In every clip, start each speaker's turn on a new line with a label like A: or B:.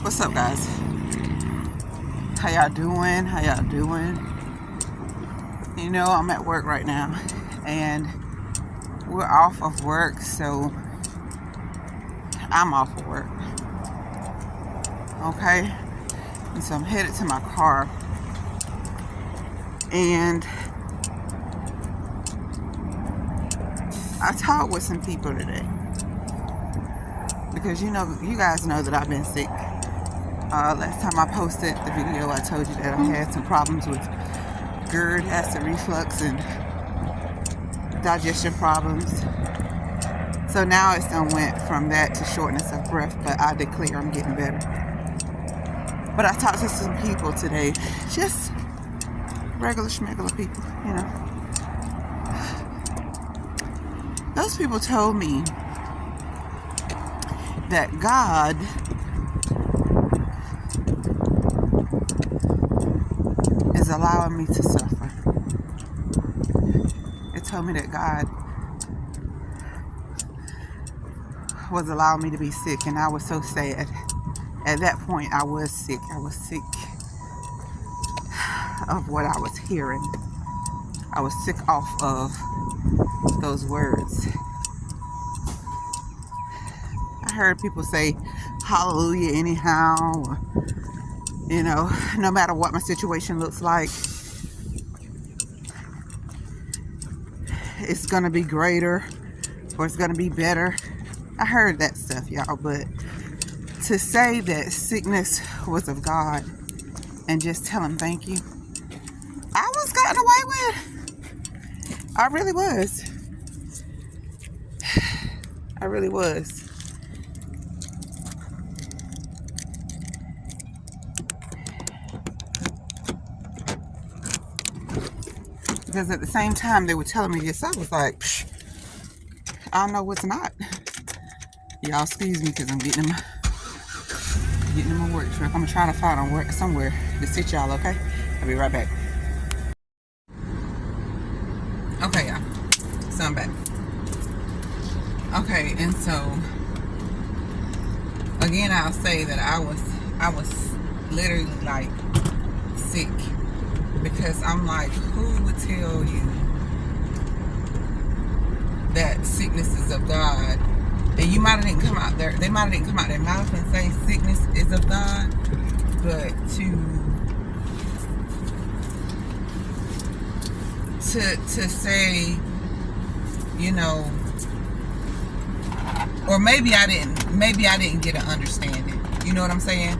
A: What's up, guys? How y'all doing? You know, I'm at work right now and we're off of work, so I'm off of work. Okay? And so I'm headed to my car and I talked with some people today because you guys know that I've been sick. Last time I posted the video, I told you that I had some problems with GERD, acid reflux, and digestion problems. So now it's done went from that to shortness of breath, but I declare I'm getting better. But I talked to some people today, just regular schmegular people, you know. Those people told me that God is allowing me to suffer. It told me that God was allowing me to be sick, and I was so sad. At that point, I was sick. I was sick of what I was hearing. I was sick off of those words. I heard people say hallelujah anyhow, or, you know, no matter what my situation looks like, it's gonna be greater or it's gonna be better. I heard that stuff, y'all, but to say that sickness was of God and just tell him thank you, I was gotten away with. I really was. I really was. Because at the same time they were telling me this, I was like, psh, I don't know what's not. Y'all excuse me because I'm getting in my work truck. I'm trying to find somewhere to sit y'all, okay? I'll be right back. Okay, y'all. So I'm back. Okay, and so again, I'll say that I was literally like sick, because I'm like, who would tell you that sickness is of God? And you might have didn't come out there. They might have didn't come out their mouth and say sickness is of God, but to say, you know, or maybe I didn't get an understanding. You know what I'm saying?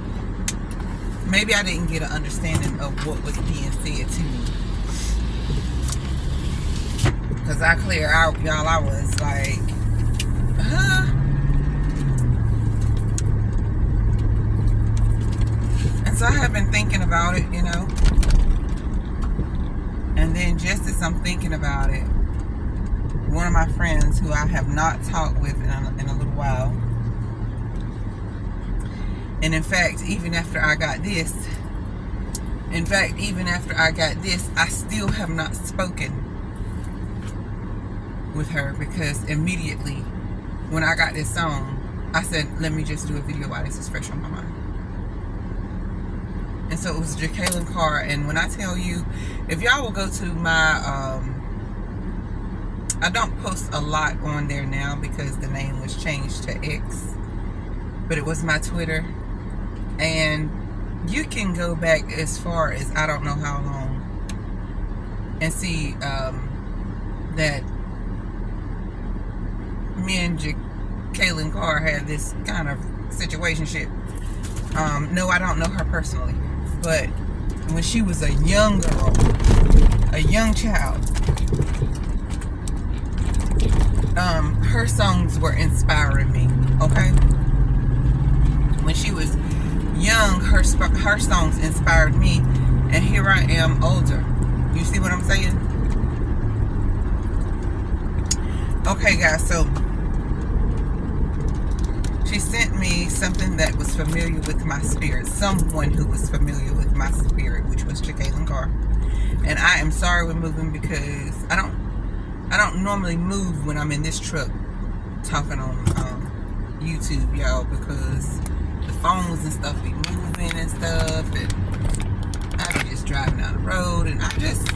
A: Maybe I didn't get an understanding of what was being said to me. Because I clear out, y'all, I was like, huh? And so I have been thinking about it, you know. And then just as I'm thinking about it, one of my friends who I have not talked with in a little while, and in fact, even after I got this, I still have not spoken with her, because immediately when I got this song, I said, let me just do a video while this is fresh on my mind. And so it was Jacqueline Carr. And when I tell you, if y'all will go to my, I don't post a lot on there now because the name was changed to X, but it was my Twitter. And you can go back as far as I don't know how long and see that me and Jacqueline Carr had this kind of situationship. No, I don't know her personally, but when she was a young girl, a young child, her songs were inspiring me, okay? When she was young, her songs inspired me, and here I am older. You see what I'm saying? Okay, guys, so she sent me something that was familiar with my spirit, someone who was familiar with my spirit, which was Jacqueline Carr. And I am sorry we're moving, because I don't normally move when I'm in this truck talking on YouTube, y'all, because the phones and stuff be moving and stuff, and I be just driving down the road, and I just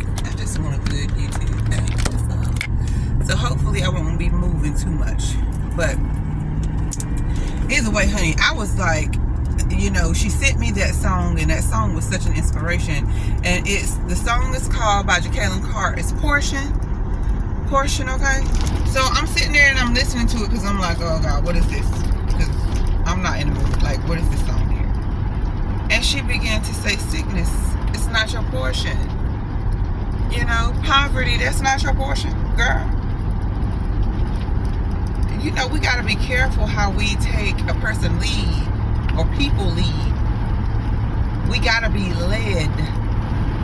A: want a good YouTube thing. So hopefully I won't be moving too much. But either way, honey, I was like, you know, she sent me that song, and that song was such an inspiration. And the song is called by Jekalyn Carr. It's Portion, okay? So I'm sitting there and I'm listening to it because I'm like, oh God, what is this? Because I'm not in the mood. Like, what is this song here? And she began to say, sickness, it's not your portion. You know, poverty, that's not your portion, girl. You know, we got to be careful how we take a person lead or people lead. We got to be led,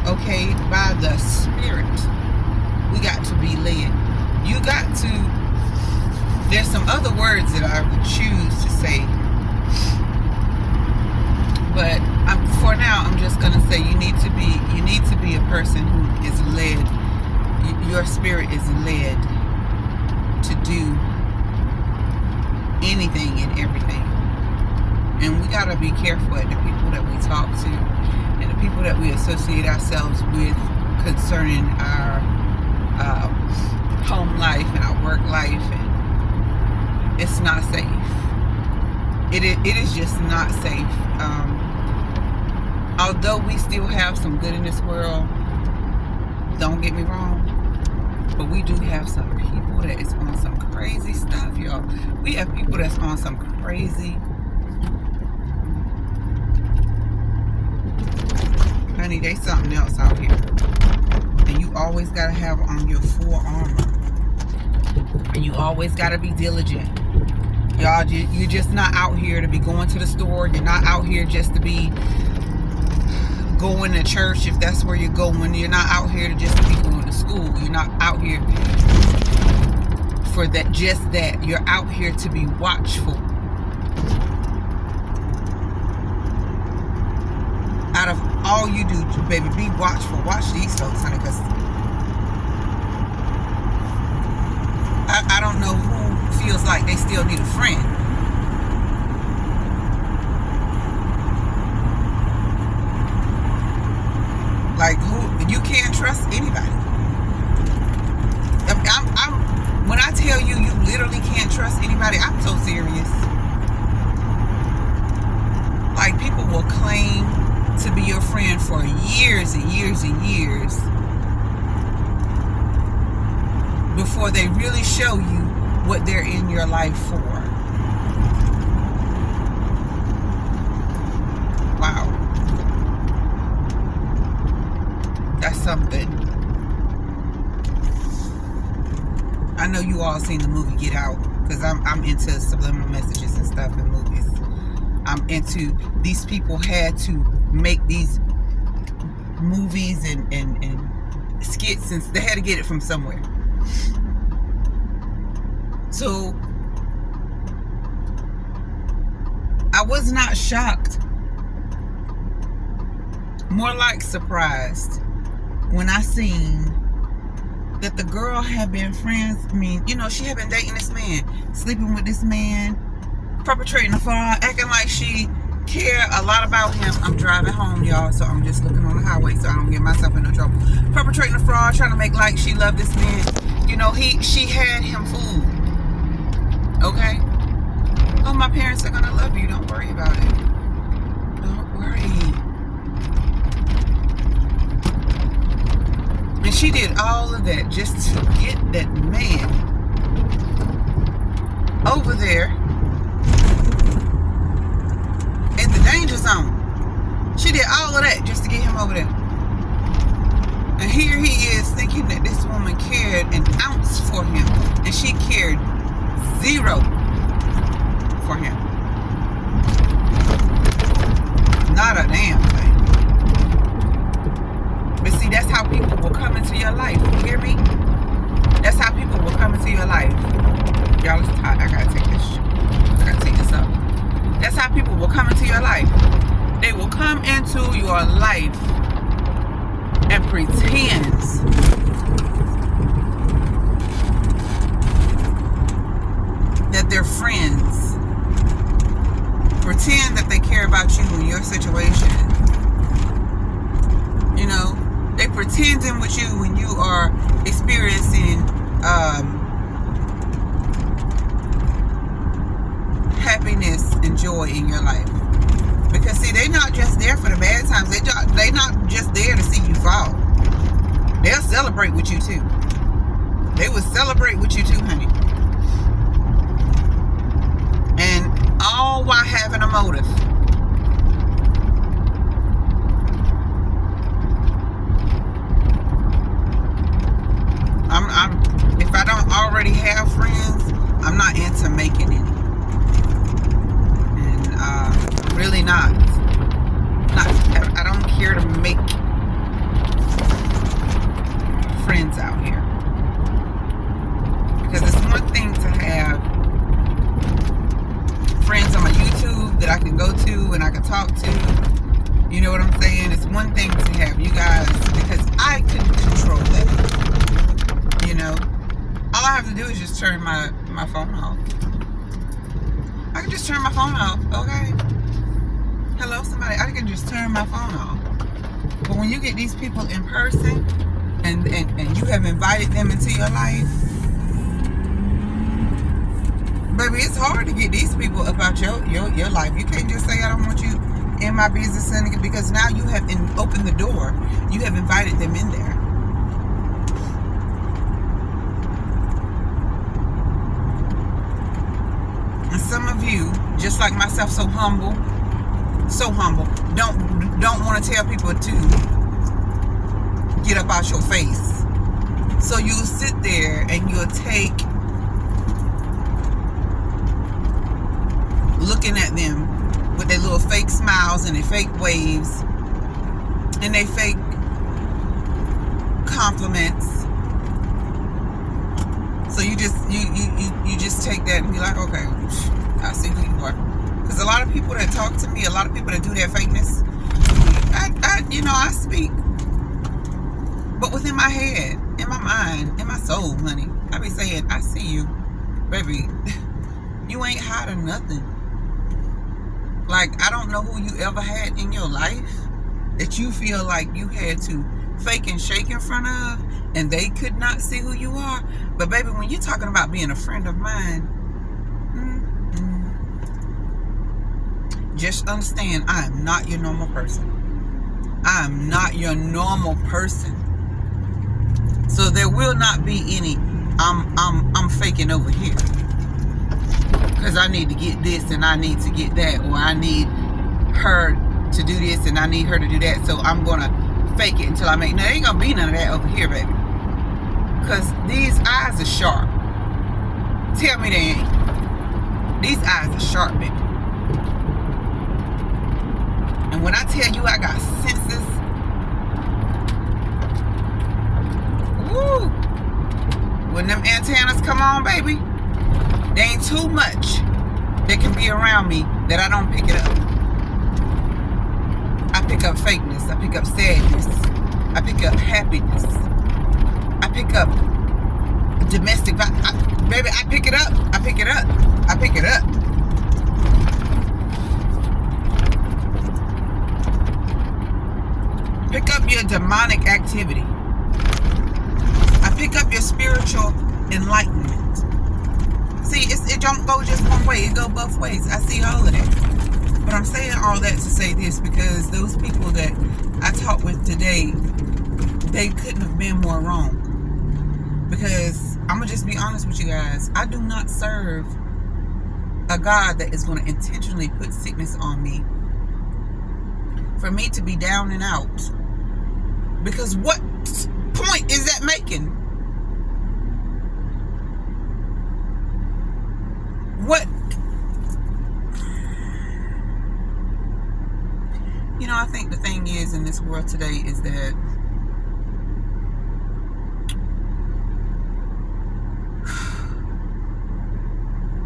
A: okay, by the Spirit. We got to be led. You got to, there's some other words that I would choose to say, but for now I'm just going to say you need to be a person who is led. Your spirit is led to do anything and everything. And we got to be careful at the people that we talk to and the people that we associate ourselves with concerning our home life and our work life. And it's not safe. It is just not safe. Although we still have some good in this world, don't get me wrong, but we do have some people that is on some crazy stuff, y'all. We have people that's on some crazy, honey, they something else out here. And you always got to have on your full armor. And you always got to be diligent. Y'all, you're just not out here to be going to the store. You're not out here just to be going to church if that's where you're going. You're not out here to just be going to school. You're not out here for that, just that. You're out here to be watchful. Out of all you do, baby, be watchful. Watch these folks, honey, because I don't know who feels like they still need a friend. Like, who? You can't trust anybody. When I tell you, you literally can't trust anybody, I'm so serious. Like, people will claim to be your friend for years and years and years before they really show you what they're in your life for. Wow. That's something. I know you all seen the movie Get Out, because I'm into subliminal messages and stuff in movies. I'm into, these people had to make these movies and skits, and they had to get it from somewhere. So I was not shocked, more like surprised, when I seen that the girl had been friends. I mean, you know, she had been dating this man, sleeping with this man, perpetrating a fraud, acting like she cared a lot about him. I'm driving home, y'all, so I'm just looking on the highway so I don't get myself in no trouble. Perpetrating a fraud, trying to make like she loved this man. You know, she had him fooled. Okay? Oh, my parents are gonna love you. Don't worry about it. Don't worry. And she did all of that just to get that man over there in the danger zone. She did all of that just to get him over there. And here he is thinking that this woman cared an ounce for him, and she cared zero for him. Not a damn thing. But see, that's how people will come into your life. You hear me? That's how people will come into your life. Y'all, it's hot. I gotta take this up. That's how people will come into your life. They will come into your life and pretend that they're friends pretend that they care about you and your situation. You know, they pretending with you when you are experiencing happiness and joy in your life. Because see, they not just there for the bad times. They not just there to see you fall. They'll celebrate with you too. They will celebrate with you too, honey. And all while having a motive. If I don't already have friends, I'm not into making any. And really not. I don't care to make friends out here. Because it's one thing to have friends on my YouTube that I can go to and I can talk to. You know what I'm saying? It's one thing to have you guys, because I can control that. You know? All I have to do is just turn my phone off. I can just turn my phone off, okay? Hello, somebody. I can just turn my phone off. But when you get these people in person and you have invited them into your life, baby, it's hard to get these people about your life. You can't just say, I don't want you in my business, because now you have opened the door. You have invited them in there. And some of you, just like myself, so humble, don't want to tell people to get up out your face. So you'll sit there and you'll take looking at them with their little fake smiles and their fake waves and their fake compliments. So you just take that and be like, okay, I see who you are. Because a lot of people that talk to me, a lot of people that do that fakeness, I speak. But within my head, in my mind, in my soul, honey, I be saying, I see you, baby. You ain't hiding nothing. Like, I don't know who you ever had in your life that you feel like you had to fake and shake in front of, and they could not see who you are. But baby, when you're talking about being a friend of mine, just understand, I am not your normal person. I am not your normal person. So there will not be any I'm faking over here, because I need to get this and I need to get that, or I need her to do this and I need her to do that, so I'm gonna fake it until I make. No, there ain't gonna be none of that over here, baby. Because these eyes are sharp. Tell me they ain't. These eyes are sharp, baby. And when I tell you I got senses, woo! When them antennas come on, baby, there ain't too much that can be around me that I don't pick it up. I pick up fakeness. I pick up sadness. I pick up happiness. I pick up domestic violence. Baby, I pick it up. I pick it up. I pick it up. Pick up your demonic activity. I pick up your spiritual enlightenment. See, it don't go just one way. It go both ways. I see all of that. But I'm saying all that to say this, because those people that I talked with today, they couldn't have been more wrong. Because I'm going to just be honest with you guys. I do not serve a God that is going to intentionally put sickness on me for me to be down and out. Because what point is that making? What? You know, I think the thing is in this world today is that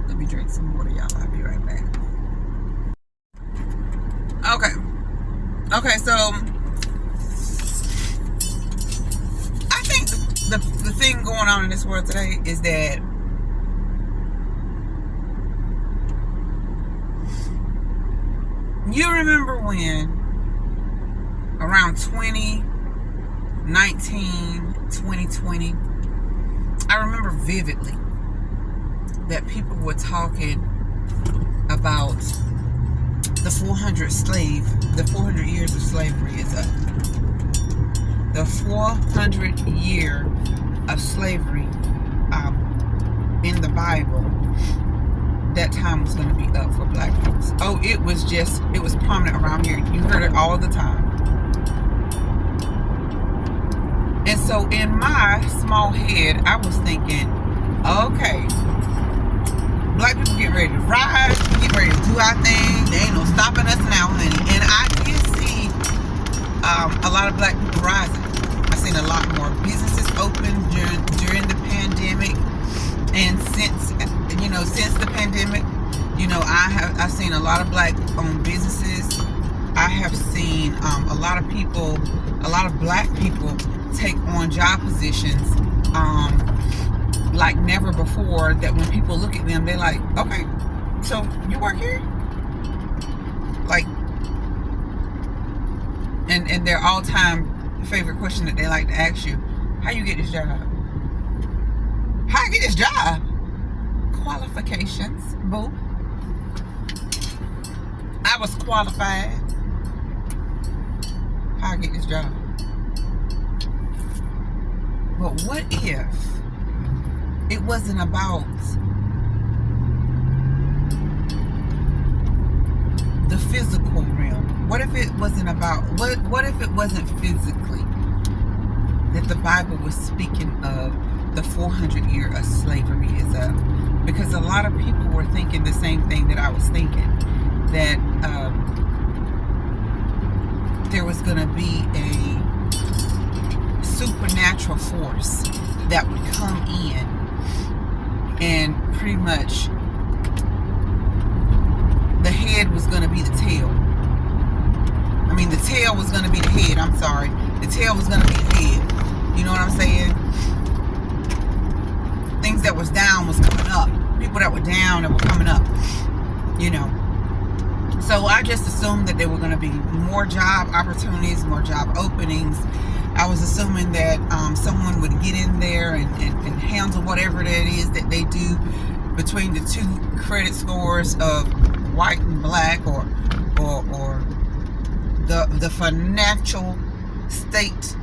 A: let me drink some water, y'all. I'll be right back. Okay, so I think the thing going on in this world today is that You remember when around 2019, 2020, I remember vividly that people were talking about the 400 years of slavery is up. The 400 year of slavery in the Bible, that time was going to be up for black folks. Oh, it was prominent around here. You heard it all the time. And so in my small head, I was thinking, okay, black people get ready to rise, get ready to do our thing. There ain't no stopping us now, honey. And I did see a lot of black people rising. I seen a lot more businesses open during the pandemic, and since the pandemic, I've seen a lot of black-owned businesses. I have seen a lot of black people take on job positions like never before, that when people look at them, they're like, okay, so you work here? Like, and their all-time favorite question that they like to ask you, how you get this job? How I get this job? Qualifications, boo. I was qualified. How I get this job? But what if it wasn't about the physical realm? What if it wasn't about, what if it wasn't physically that the Bible was speaking of the 400 year of slavery is up? Because a lot of people were thinking the same thing that I was thinking, that there was going to be a supernatural force that would come in and pretty much the head was going to be the tail. I mean, the tail was going to be the head. I'm sorry. The tail was going to be the head. You know what I'm saying? Things that was down was coming up. People that were down that were coming up. So I just assumed that there were going to be more job opportunities, more job openings. I was assuming that someone would get in there and handle whatever that is that they do between the two credit scores of white and black, or the financial state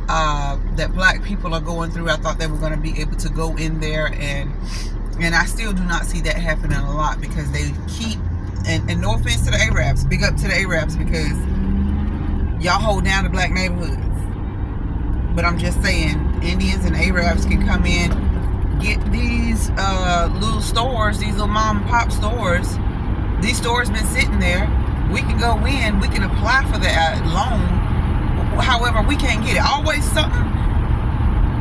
A: that black people are going through. I thought they were going to be able to go in there, and I still do not see that happening a lot, because they keep, and no offense to the Arabs, big up to the Arabs, because y'all hold down the black neighborhoods. But I'm just saying, Indians and Arabs can come in, get these little stores, these little mom and pop stores. These stores been sitting there. We can go in, we can apply for the loan. However, we can't get it. Always something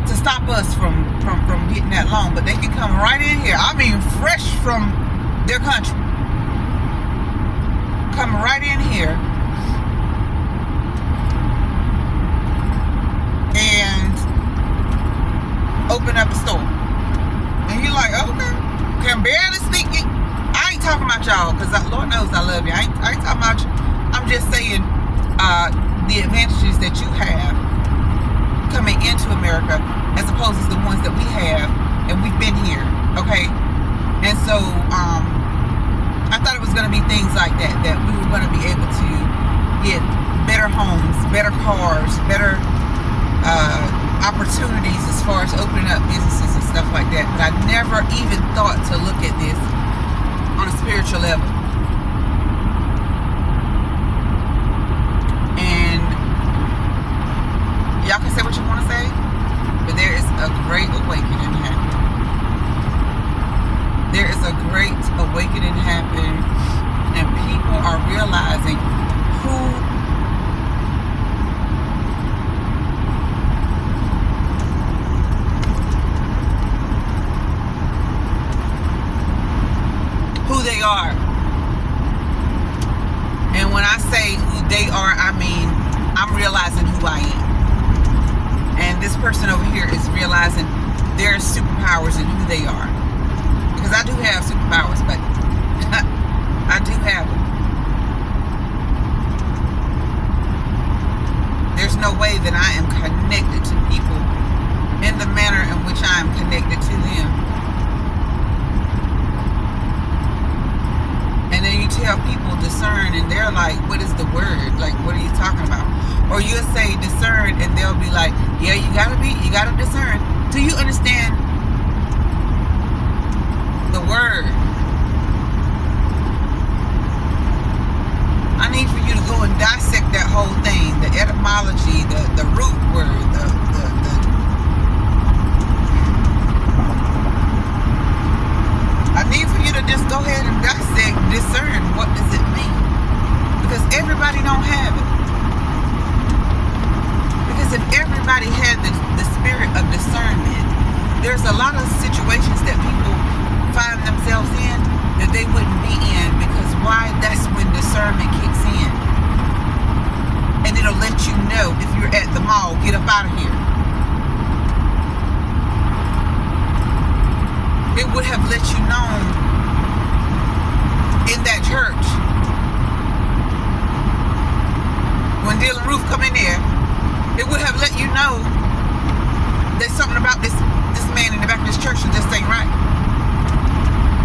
A: to stop us from getting that loan. But they can come right in here. I mean, fresh from their country. Come right in here and open up a store. And you're like, okay, can barely speak it. I ain't talking about y'all, because Lord knows I love you. I ain't talking about you. I'm just saying the advantages that you have coming into America as opposed to the ones that we have, and we've been here, okay? And so I thought it was going to be things like that we were going to be able to get better homes, better cars, better opportunities as far as opening up businesses and stuff like that. But I never even thought to look at this on a spiritual level. And y'all can say what you want to say, but there is a great awakening happening. There is a great awakening happening, and people are realizing who they are. And when I say who they are, I mean I'm realizing who I am. And this person over here is realizing their superpowers and who they are. Because I do have superpowers, but I do have them. way that I am connected to people, in the manner in which I am connected to them. And then you tell people discern, and they're like, what is the word? Like, what are you talking about? Or you'll say discern, and they'll be like, yeah, you gotta discern. Do you understand the word? I need for you to go and dissect that whole thing, the etymology, the root word, I need for you to just go ahead and dissect, discern, what does it mean? Because everybody don't have it. Because if everybody had the spirit of discernment, there's a lot of situations that people find themselves in that they wouldn't be in. Because why? That's when discernment kicks in. And it'll let you know if you're at the mall, get up out of here. It would have let you know in that church when Dylan Roof come in there. It would have let you know there's something about this man in the back of this church that just ain't right.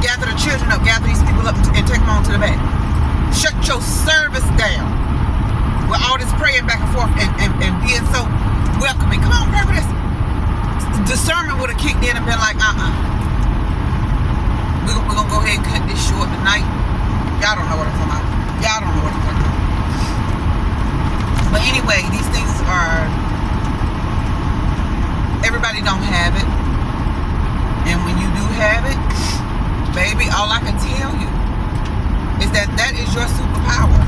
A: Gather the children up, gather these people up, and take them on to the back. Shut your service down with all this praying back and forth and being so welcoming. Come on, pray with us. Discernment would have kicked in and been like, we're gonna go ahead and cut this short tonight. Y'all don't know what I'm talking about. Y'all don't know what I'm talking about. But anyway, these things are, everybody don't have it. And when you do have it, baby, all I can tell you is that is your superpower.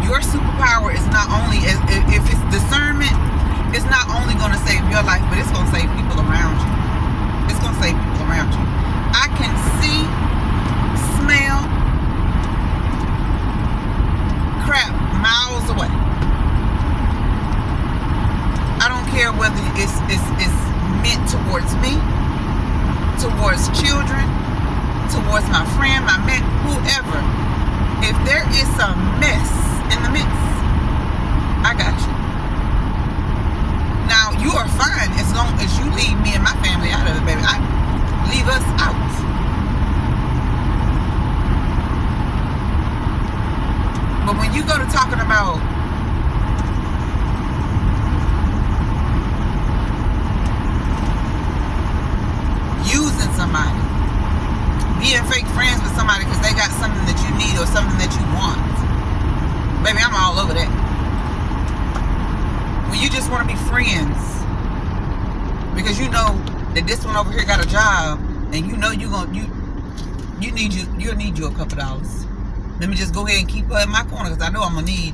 A: Your superpower is not only, if it's discernment, it's not only going to save your life, but it's going to save people around you. It's going to save people around you. I can see, smell crap miles away. I don't care whether it's meant towards me, towards children, towards my friend, my man, whoever. If there is some mess in the midst, I got you. Now, you are fine as long as you leave me and my family out of it, baby. Leave us out. But when you go to talking about using somebody, being fake friends with somebody because they got something that you need or something that you want, baby, I'm all over that. When you just want to be friends because you know that this one over here got a job and you know you'll need you a couple dollars. Let me just go ahead and keep her in my corner because I know I'm gonna need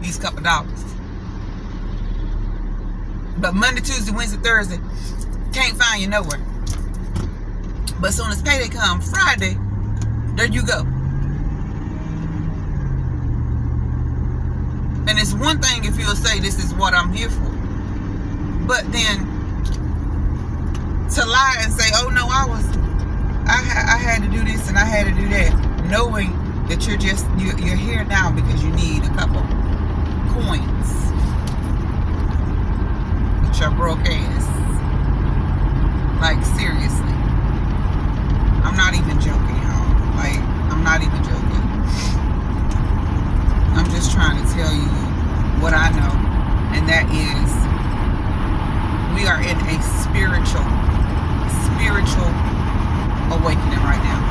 A: these couple dollars. But Monday, Tuesday, Wednesday, Thursday, can't find you nowhere. But as soon as payday comes, Friday, there you go. And it's one thing if you'll say this is what I'm here for. But then to lie and say, oh no, I had to do this and I had to do that, knowing that you're here now because you need a couple coins with your broke ass. Like, seriously. I'm not even joking, y'all. Like, I'm not even joking. I'm just trying to tell you what I know, and that is we are in a spiritual awakening right now.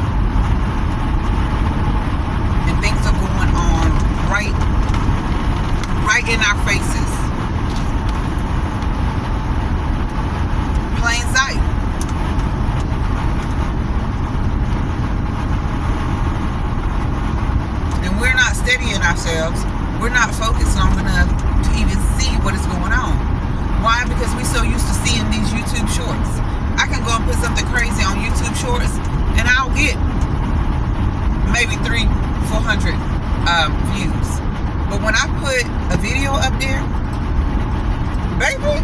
A: And things are going on right in our faces. Plain sight. And we're not steadying ourselves. We're not focused long enough to even see what is going on. Why? Because we're so used to seeing these YouTube shorts. I can go and put something crazy on YouTube shorts and I'll get maybe 300-400 views. But when I put a video up there, baby,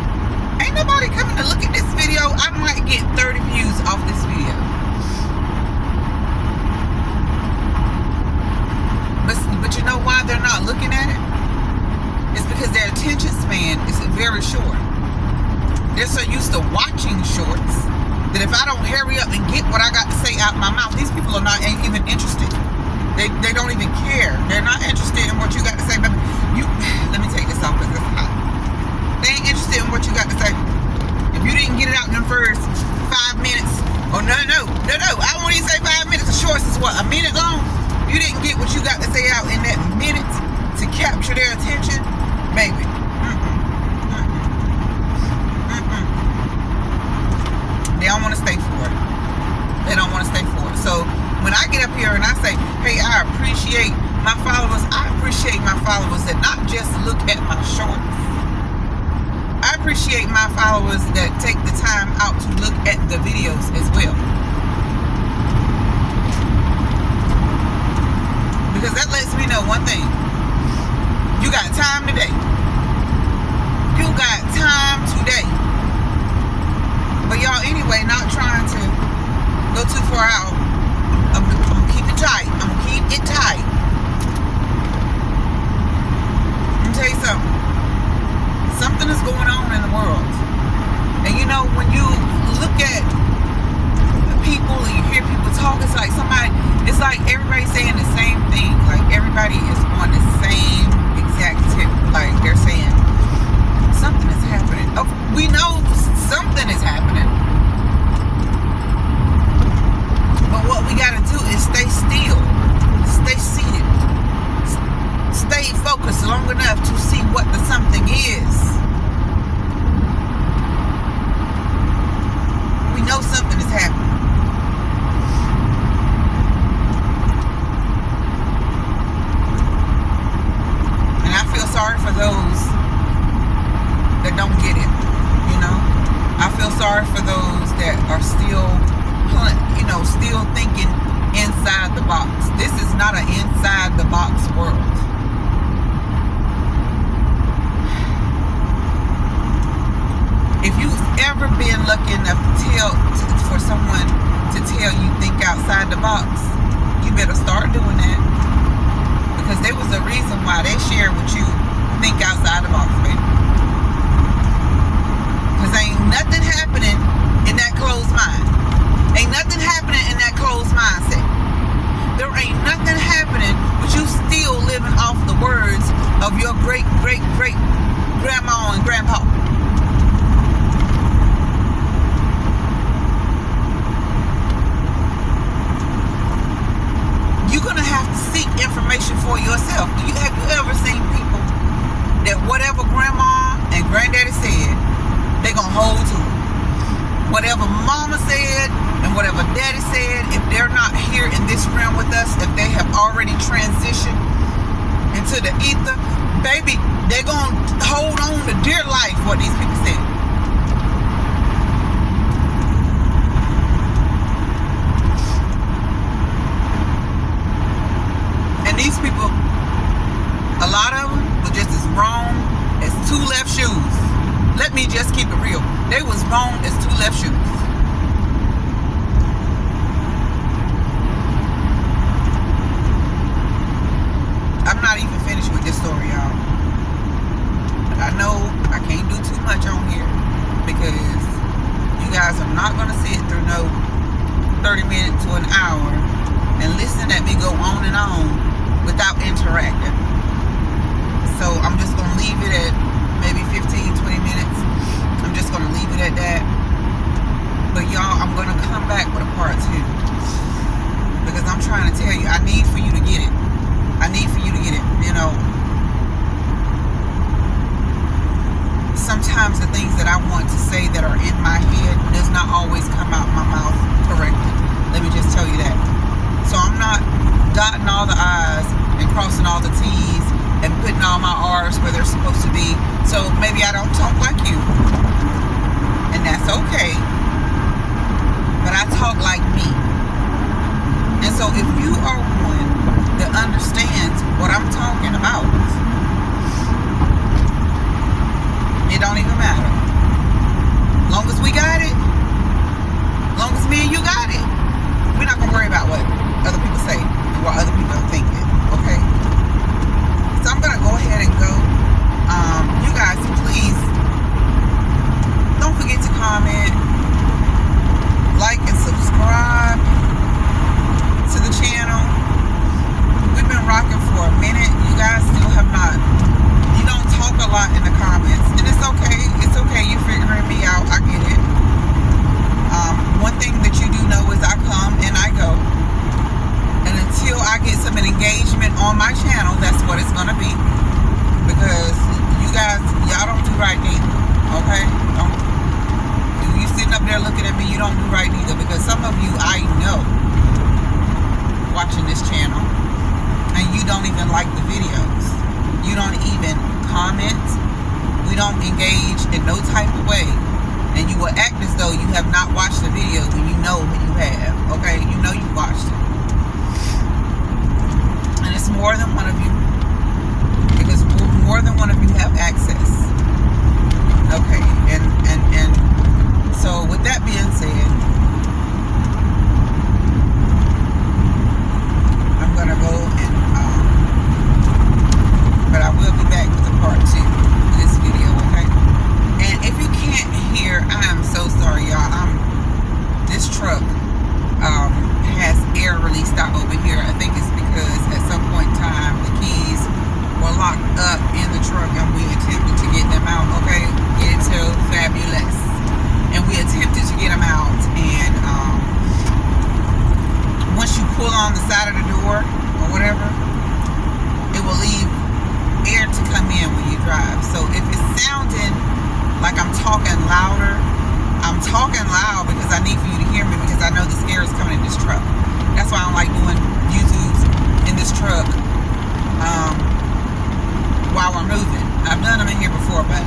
A: ain't nobody coming to look at this video. I might get 30 views off this video. But you know why they're not looking at it? It's because their attention span is very short. They're so used to watching shorts that if I don't hurry up and get what I got to say out my mouth, these people are not ain't even interested. They don't even care. They're not interested in what you got to say. But let me take this off because it's hot. They ain't interested in what you got to say. If you didn't get it out in the first 5 minutes, oh no, I won't even say 5 minutes. The shorts is what, a minute long? You didn't get what you got to say out in that minute to capture their attention, baby. They don't want to stay for it. They don't want to stay for it. So when I get up here and I say, hey, I appreciate my followers. I appreciate my followers that not just look at my shorts. I appreciate my followers that take the time out to look at the videos as well. Because that lets me know one thing. You got time today. You got time today. But y'all, anyway, not trying to go too far out. I'm gonna keep it tight. I'm gonna keep it tight. Let me tell you something. Something is going on in the world. And you know, when you look at people and you hear people talk, it's like everybody's saying the same thing. Like everybody is on the same exact tip. Like they're saying something is happening. Oh, we know something is happening. But what we gotta do is stay still, stay seated, stay focused long enough to see what the something is. We know something is happening. And I feel sorry for those that don't get it, you know. I feel sorry for those that are still thinking inside the box. This is not an inside the box world. If you've ever been lucky enough for someone to tell you think outside the box, you better start doing that. Because there was a reason why they shared with you think outside the box, baby. Because ain't nothing happening in that closed mind. Ain't nothing happening in that closed mindset. There ain't nothing happening, but you still living off the words of your great grandma and grandpa. You're gonna have to seek information for yourself. Have you ever seen people that whatever grandma and granddaddy said, they gonna hold to it? Whatever mama said and whatever daddy said, if they're not here in this realm with us, if they have already transitioned into the ether, baby, they're going to hold on to dear life what these people said. And these people, a lot of them were just as wrong as two left shoes. Let me just keep it real. They was wrong as two left shoes. I'm not even finished with this story, y'all. But I know I can't do too much on here because you guys are not going to sit through no 30 minutes to an hour and listen at me go on and on without interacting. So I'm just going to leave it at maybe 15-20 minutes. I'm just going to leave it at that. But y'all, I'm going to come back with a part 2. Because I'm trying to tell you, I need for you to get it. I need for you to get it. You know, sometimes the things that I want to say that are in my head does not always come out my mouth correctly. Let me just tell you that. So I'm not dotting all the I's and crossing all the T's and putting all my R's where they're supposed to be. So maybe I don't talk like you. And that's okay. But I talk like me. And so if you are one that understands what I'm talking about, it don't even matter. Long as we got it, long as me and you got it, we're not going to worry about what other people say and what other people are thinking. Okay? So I'm going to go ahead and go. don't even like the videos. You don't even comment. We don't engage in no type of way. And you will act as though you have not watched the video when you know you have. Okay? You know you watched it. And it's more than one of you. Because more than one of you have access. Okay? And so with that being said, I'm going to go and but I will be back with a part 2 of this video, okay? And if you can't hear, I am so sorry, y'all. This truck has air released out over here. I think it's because at some point in time the keys were locked up in the truck and we attempted to get them out, okay? Get it to fabulous. And we attempted to get them out, and once you pull on the side of the door or whatever, it will leave air to come in when you drive. So if it's sounding like I'm talking louder, I'm talking loud because I need for you to hear me, because I know this air is coming in this truck. That's why I don't like doing YouTubes in this truck while we're moving. I've done them in here before, but